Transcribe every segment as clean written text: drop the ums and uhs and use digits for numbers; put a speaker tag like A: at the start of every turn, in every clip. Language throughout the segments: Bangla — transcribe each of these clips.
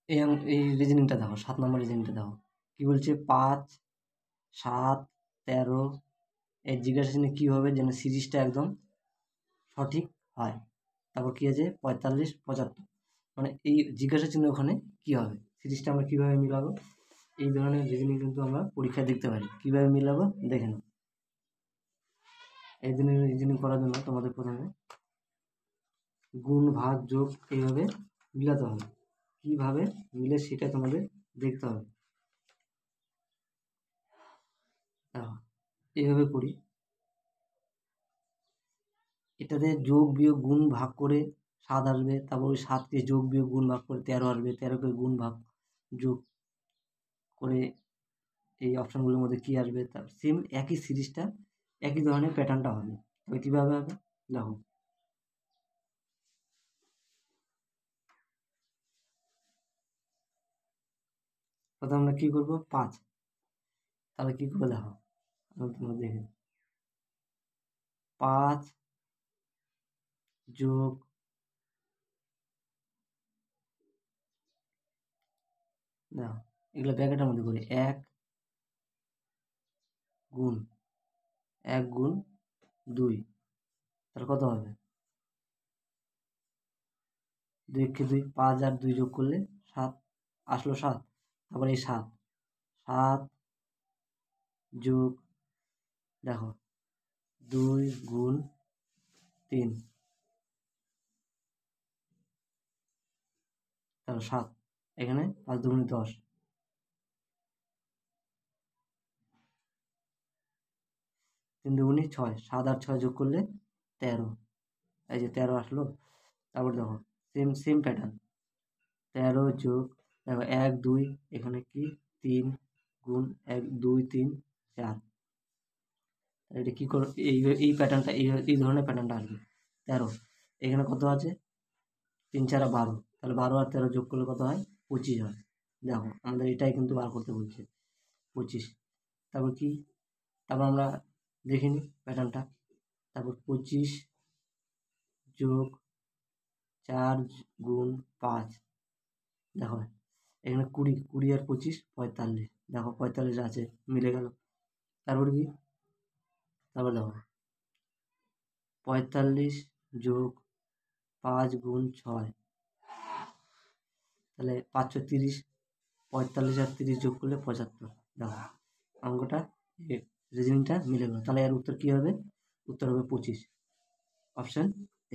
A: এই রিজনিংটা দেখো, 7 নম্বর রিজনিংটা দেখো কি বলছে, 5, 7, 13 এই জিজ্ঞাসা চিহ্নে কী হবে যেন সিরিজটা একদম সঠিক হয়। তারপর কী আছে 45, 75, মানে এই জিজ্ঞাসা চিহ্ন ওখানে কী হবে, সিরিজটা আমরা কীভাবে মিলাবো। এই ধরনের রিজনিং কিন্তু আমরা পরীক্ষায় দেখতে পারি। কীভাবে মিলাবো দেখে নাও। এই দিনের রিজনিং করার জন্য তোমাদের প্রথমে গুণ, ভাগ, যোগ এইভাবে মিলাতে হবে। কীভাবে মিলে সেটা তোমাদের দেখতে হবে। এইভাবে করি, এটাতে যোগ বিয়োগ গুণ ভাগ করে 7 আসবে, তারপর ওই 7কে যোগ বিয়োগ গুণ ভাগ করে 13 আসবে, 13কে গুণ ভাগ যোগ করে এই অপশানগুলোর মধ্যে কী আসবে, তার সেম একই সিরিজটা, একই ধরনের প্যাটার্নটা হবে। তবে কীভাবে হবে দেখো, প্রথমে আমরা কী করবো 5, তাহলে কী করবো দেখো তোমরা দেখে, 5 যোগ দেখো এগুলো ব্র্যাকেটের মধ্যে করি, 1 গুণ 2, তাহলে কত হবে 2 কে 2, 5 আর 2 যোগ করলে 7 আসলো, 7, তারপরে এই 7 যোগ দেখো 2 গুণ 3, তাহলে 7, এখানে 5 দুগুণে 10, 3 দুগুণে 6, 7 আর 6 যোগ করলে 13, এই যে 13 আসলো। তারপর দেখো সেম প্যাটার্ন, 13 যোগ দেখো 1 2, এখানে কি 3 গুণ 1 2 3 4, এটা কী করো এই প্যাটার্নটা এই ধরনের প্যাটার্নটা আসবে। 13, এখানে কত আছে 3 4 12, তাহলে 12 আর 13 যোগ করলে কত হয় 25 হয়। দেখো আমাদের এটাই কিন্তু বার করতে বলছে 25। তারপর কি, তারপর আমরা দেখে নিই প্যাটার্নটা, তারপর 25 যোগ 4 গুণ 5, দেখো এখানে 20 আর 25 45, দেখো 45 আছে, মিলে গেল। তারপর কি, তারপর দেখো 45 যোগ 5 গুণ 6, তাহলে 5 × 30, 45 আর 30 যোগ করলে 75, দেখো অঙ্কটা রিজনিংটা মিলে গেল। তাহলে এর উত্তর কী হবে, উত্তর হবে 25, অপশান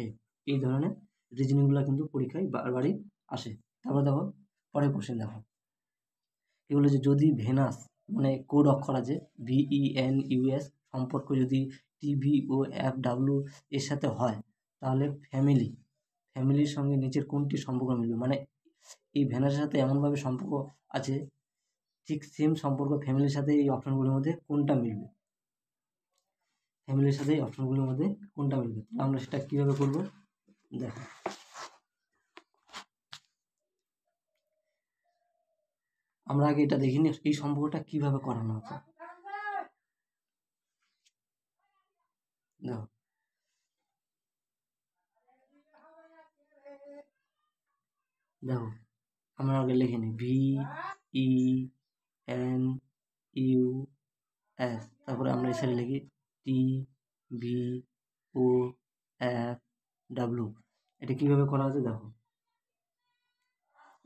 A: এ। এই ধরনের রিজনিংগুলো কিন্তু পরীক্ষায় বারবারই আসে। তারপর দেখো পরের কোশ্চেন দেখো, কি বলে যে যদি ভেনাস মানে কোড অক্ষর আছে VENUS সম্পর্ক যদি TVOFW এর সাথে হয়, তাহলে ফ্যামিলির সঙ্গে নিচের কোনটি সম্পর্ক মিলবে, মানে এই ভেনাসের সাথে এমনভাবে সম্পর্ক আছে, ঠিক সেম সম্পর্ক ফ্যামিলির সাথে এই অপশনগুলোর মধ্যে কোনটা মিলবে, ফ্যামিলির সাথে এই অপশনগুলোর মধ্যে কোনটা মিলবে। আমরা সেটা কীভাবে করবো দেখো, আমরা আগে এটা দেখিনি এই সম্পর্কটা কীভাবে করানো হচ্ছে। দেখো দেখো আমরা আগে লিখে নিই VENUS, তারপরে আমরা এই সাইডে লিখি TVOFW। এটা কীভাবে করা হচ্ছে দেখো,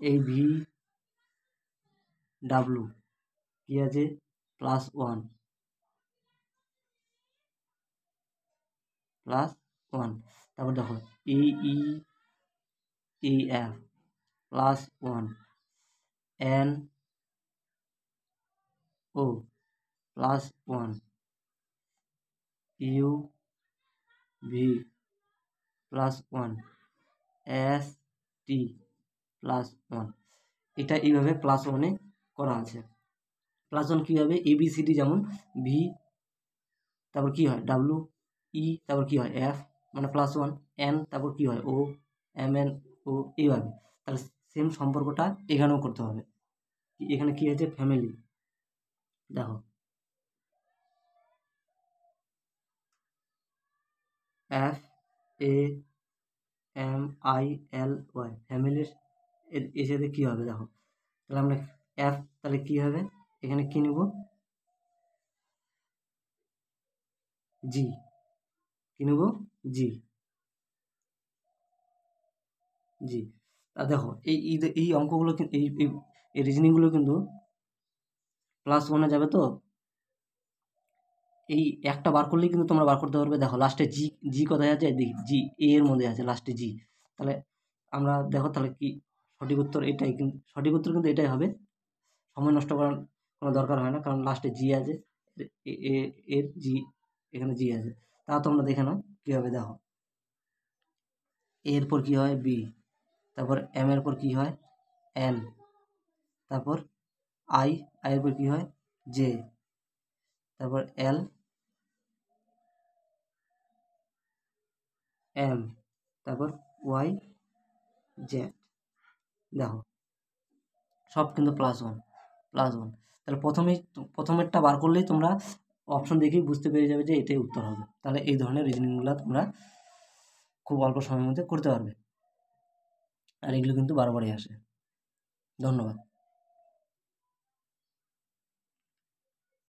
A: এই VW কী আছে +1, তারপর দেখো EEF +1, NO +1, UV +1, ST +1। এটা এইভাবে +1-এ করা আছে। +1 কী হবে ABCD, যেমন ভি, তারপর কী হয় WE, তারপর কী হয় F মানে +1, N, তারপর কী হয় O, MNO, এইভাবে। তাহলে সেম সম্পর্কটা এখানেও করতে হবে। এখানে কী হয়েছে ফ্যামিলি, দেখো FAMILY, ফ্যামিলির এর সাথে কী হবে দেখো, তাহলে আমরা এফ, তাহলে কী হবে এখানে কী নেব, জি, কী নেব, জি, জি। আর দেখো এই অঙ্কগুলো কিন্তু এই রিজনিংগুলো কিন্তু +1 যাবে। তো এই একটা বার করলেই কিন্তু তোমরা বার করতে পারবে। দেখো লাস্টে জি, জি কোথায় আছে, দেখি জি এর মধ্যে আছে, লাস্টে জি। তাহলে আমরা দেখো তাহলে কি সঠিক উত্তর এটাই, কিন্তু সঠিক উত্তর কিন্তু এটাই হবে। সময় নষ্ট করার কোনো দরকার হয় না, কারণ লাস্টে জি আছে, এর জি, এখানে জি আছে। তা তোমরা দেখে নাও কী হবে। দেখো এর পর কী হয়, বি, তারপর এম এর পর কী হয়, এন, তারপর আই, আই এর পর কী হয়, জে, তারপর এল, এম, তারপর ওয়াই, জেড। দেখো সব কিন্তু +1, +1। তাহলে প্রথমেরটা বার করলেই তোমরা অপশন দেখেই বুঝতে পেরে যাবে যে এটাই উত্তর হবে। তাহলে এই ধরনের রিজনিংগুলো তোমরা খুব অল্প সময়ের মধ্যে করতে পারবে। আর এগুলো কিন্তু বারবারই আসে। ধন্যবাদ।